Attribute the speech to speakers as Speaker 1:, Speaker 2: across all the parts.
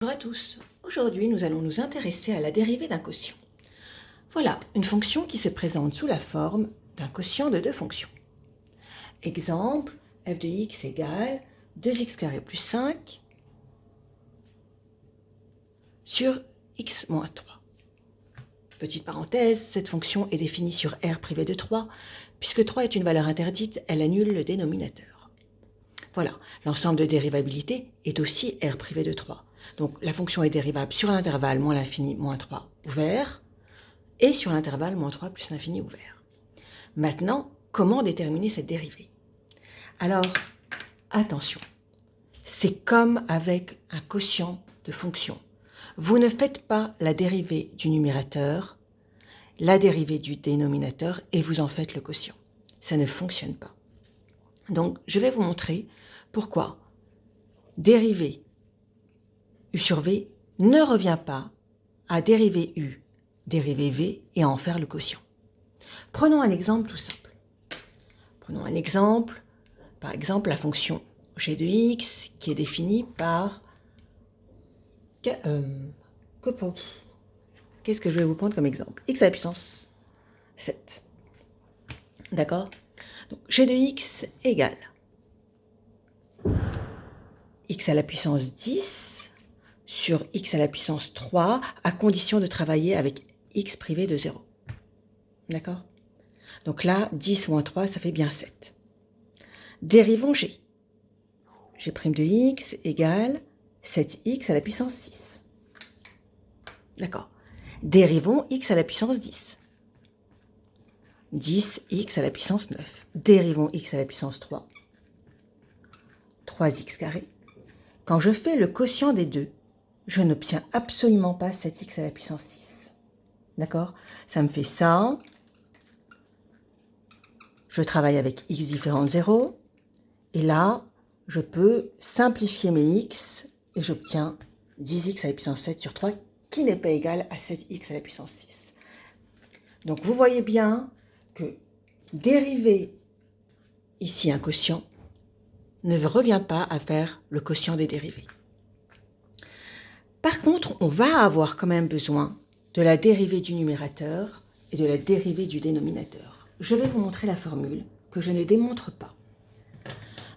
Speaker 1: Bonjour à tous, aujourd'hui nous allons nous intéresser à la dérivée d'un quotient. Voilà une fonction qui se présente sous la forme d'un quotient de deux fonctions. Exemple, f de x égale 2x carré plus 5 sur x moins 3. Petite parenthèse, cette fonction est définie sur R privé de 3, puisque 3 est une valeur interdite, elle annule le dénominateur. Voilà, l'ensemble de dérivabilité est aussi R privé de 3. Donc la fonction est dérivable sur l'intervalle moins l'infini moins 3 ouvert et sur l'intervalle moins 3 plus l'infini ouvert. Maintenant, comment déterminer cette dérivée? Alors, attention, c'est comme avec un quotient de fonction. Vous ne faites pas la dérivée du numérateur, la dérivée du dénominateur et vous en faites le quotient. Ça ne fonctionne pas. Donc, je vais vous montrer pourquoi dériver U sur V ne revient pas à dériver U, dériver V et à en faire le quotient. Prenons un exemple tout simple. Prenons un exemple, par exemple la fonction g de x qui est définie par... Qu'est-ce que je vais vous prendre comme exemple? X à la puissance 7. D'accord? Donc g de x égale x à la puissance 10 sur x à la puissance 3, à condition de travailler avec x privé de 0. D'accord? Donc là, 10 moins 3, ça fait bien 7. Dérivons g. G' de x égale 7x à la puissance 6. D'accord? Dérivons x à la puissance 10. 10x à la puissance 9. Dérivons x à la puissance 3. 3x carré. Quand je fais le quotient des deux, je n'obtiens absolument pas 7x à la puissance 6. D'accord? Ça me fait ça. Je travaille avec x différent de 0. Et là, je peux simplifier mes x et j'obtiens 10x à la puissance 7 sur 3 qui n'est pas égal à 7x à la puissance 6. Donc vous voyez bien que dériver ici un quotient ne revient pas à faire le quotient des dérivés. Par contre, on va avoir quand même besoin de la dérivée du numérateur et de la dérivée du dénominateur. Je vais vous montrer la formule que je ne démontre pas.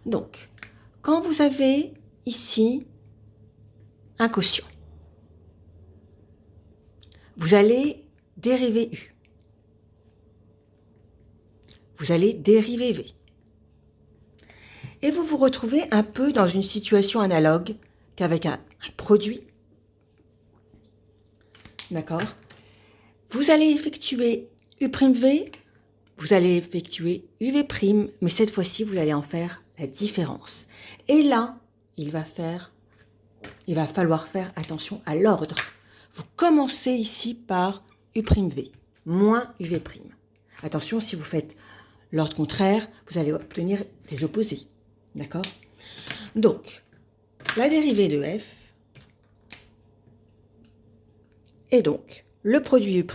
Speaker 1: Donc, quand vous avez ici un quotient, vous allez dériver U. Vous allez dériver V. Et vous vous retrouvez un peu dans une situation analogue qu'avec un produit. D'accord? Vous allez effectuer U', vous allez effectuer UV', mais cette fois-ci, vous allez en faire la différence. Et là, il va falloir faire attention à l'ordre. Vous commencez ici par U', moins UV'. Attention, si vous faites l'ordre contraire, vous allez obtenir des opposés. D'accord? Donc, la dérivée de f est donc le produit U',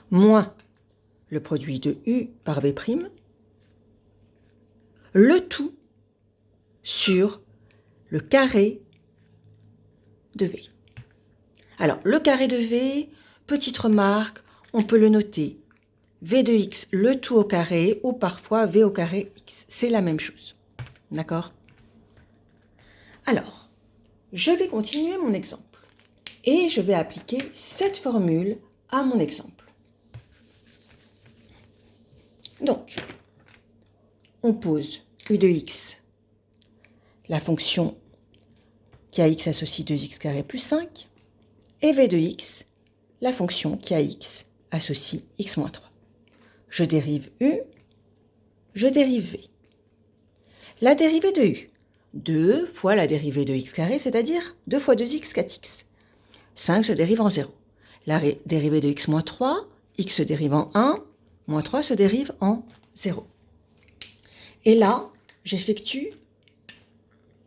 Speaker 1: moins le produit de U par V', le tout sur le carré de V. Alors, le carré de V, petite remarque, on peut le noter V de x, le tout au carré, ou parfois V au carré x. C'est la même chose. D'accord? Alors, je vais continuer mon exemple. Et je vais appliquer cette formule à mon exemple. Donc, on pose U de x, la fonction qui a x associe 2x carré plus 5, et V de x, la fonction qui a x associe x moins 3. Je dérive U, je dérive V. La dérivée de U, 2 fois la dérivée de x carré, c'est-à-dire 2 fois 2x, 4x. 5 se dérive en 0. La dérivée de x moins 3, x se dérive en 1, moins 3 se dérive en 0. Et là, j'effectue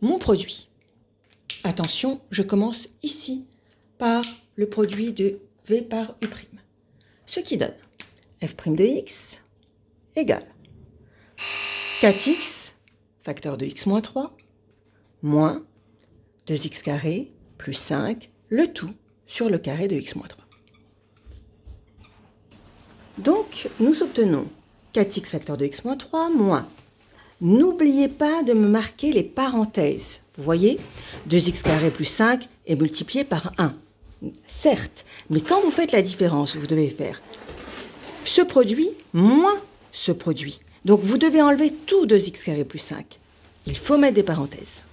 Speaker 1: mon produit. Attention, je commence ici par le produit de V par U'. Ce qui donne f' de x égale 4x facteur de x moins 3, moins 2x carré plus 5, le tout sur le carré de x moins 3. Donc, nous obtenons 4x facteur de x moins 3 moins. N'oubliez pas de me marquer les parenthèses. Vous voyez, 2x carré plus 5 est multiplié par 1. Certes, mais quand vous faites la différence, vous devez faire ce produit moins ce produit. Donc, vous devez enlever tout 2x carré plus 5. Il faut mettre des parenthèses.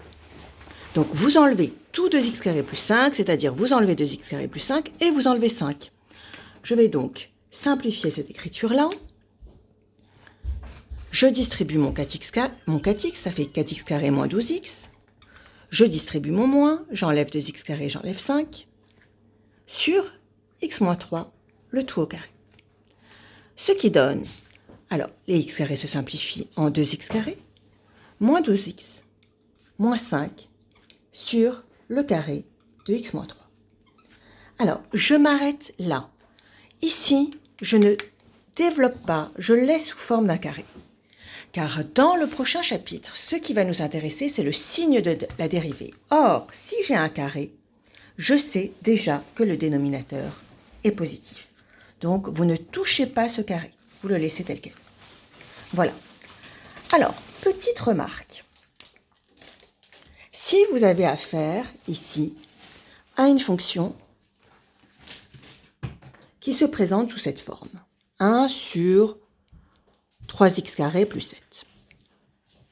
Speaker 1: Donc, vous enlevez tout 2x carré plus 5, c'est-à-dire vous enlevez 2x carré plus 5 et vous enlevez 5. Je vais donc simplifier cette écriture-là. Je distribue mon 4x, ça fait 4x carré moins 12x. Je distribue mon moins, j'enlève 2x carré, j'enlève 5. Sur x moins 3, le tout au carré. Ce qui donne, alors les x carrés se simplifient en 2x carré, moins 12x, moins 5, sur le carré de x moins 3. Alors, je m'arrête là. Ici, je ne développe pas, je laisse sous forme d'un carré. Car dans le prochain chapitre, ce qui va nous intéresser, c'est le signe de la dérivée. Or, si j'ai un carré, je sais déjà que le dénominateur est positif. Donc, vous ne touchez pas ce carré, vous le laissez tel quel. Voilà. Alors, petite remarque. Si vous avez affaire, ici, à une fonction qui se présente sous cette forme, 1 sur 3x carré plus 7.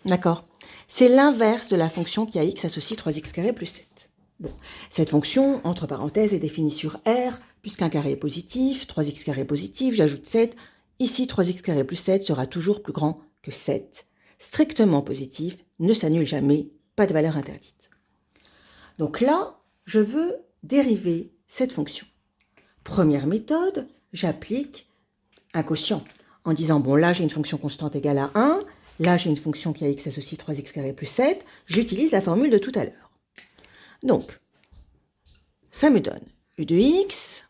Speaker 1: D'accord? C'est l'inverse de la fonction qui a x associe 3x carré plus 7. Bon, cette fonction, entre parenthèses, est définie sur R, puisqu'un carré est positif, 3x carré est positif, j'ajoute 7. Ici, 3x carré plus 7 sera toujours plus grand que 7. Strictement positif, ne s'annule jamais, pas de valeur interdite. Donc là, je veux dériver cette fonction. Première méthode, j'applique un quotient en disant, bon là j'ai une fonction constante égale à 1, là j'ai une fonction qui a x associe 3x carré plus 7, j'utilise la formule de tout à l'heure. Donc, ça me donne u de x,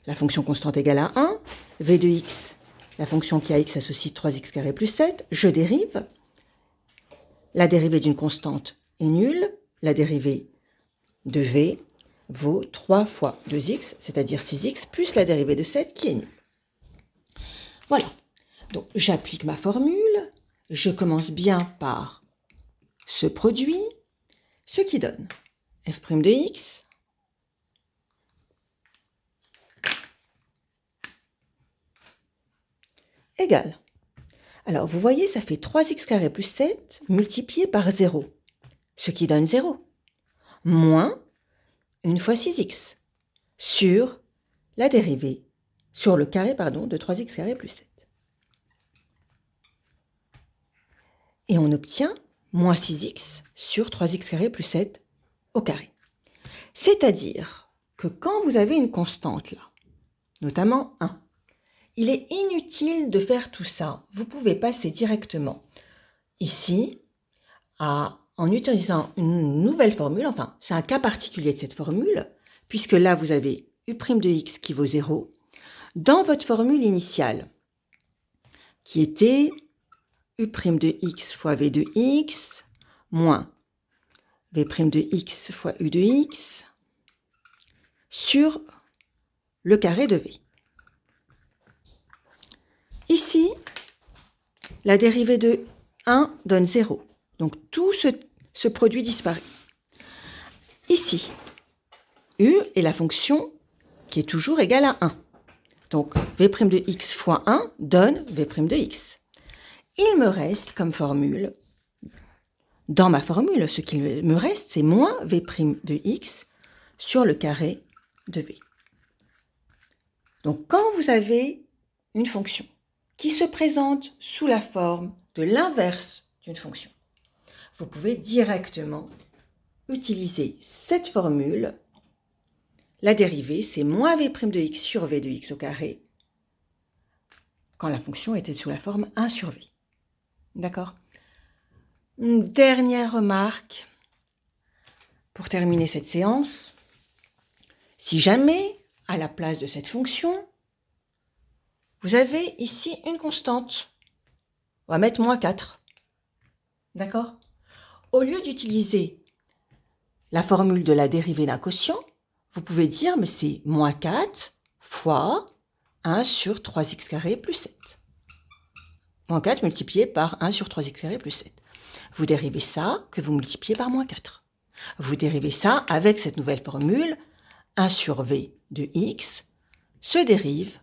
Speaker 1: la fonction constante égale à 1, v de x, la fonction qui a x associe 3x carré plus 7, je dérive. La dérivée d'une constante est nulle, la dérivée de v vaut 3 fois 2x, c'est-à-dire 6x, plus la dérivée de 7 qui est nulle. Voilà, donc j'applique ma formule, je commence bien par ce produit, ce qui donne f' de x égale. Alors vous voyez, ça fait 3x carré plus 7 multiplié par 0, ce qui donne 0, moins 1 fois 6x, sur la dérivée, sur le carré, pardon, de 3x carré plus 7. Et on obtient moins 6x sur 3x carré plus 7 au carré. C'est-à-dire que quand vous avez une constante là, notamment 1, il est inutile de faire tout ça. Vous pouvez passer directement ici en utilisant une nouvelle formule, enfin c'est un cas particulier de cette formule, puisque là vous avez u' de x qui vaut 0, dans votre formule initiale, qui était u' de x fois v de x, moins v' de x fois u de x, sur le carré de v. Ici, la dérivée de 1 donne 0. Donc tout ce produit disparaît. Ici, u est la fonction qui est toujours égale à 1. Donc v' de x fois 1 donne v' de x. Il me reste comme formule, dans ma formule, ce qu'il me reste, c'est moins v' de x sur le carré de v. Donc quand vous avez une fonction qui se présente sous la forme de l'inverse d'une fonction, vous pouvez directement utiliser cette formule. La dérivée, c'est moins v' de x sur v de x au carré, quand la fonction était sous la forme 1 sur v. D'accord? Une dernière remarque pour terminer cette séance. Si jamais, à la place de cette fonction, vous avez ici une constante, on va mettre moins 4. D'accord? Au lieu d'utiliser la formule de la dérivée d'un quotient, vous pouvez dire, mais c'est moins 4 fois 1 sur 3x carré plus 7. Moins 4 multiplié par 1 sur 3x carré plus 7. Vous dérivez ça que vous multipliez par moins 4. Vous dérivez ça avec cette nouvelle formule, 1 sur v de x se dérive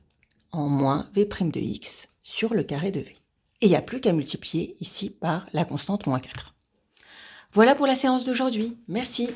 Speaker 1: en moins v' de x sur le carré de v. Et il n'y a plus qu'à multiplier ici par la constante moins 4. Voilà pour la séance d'aujourd'hui. Merci.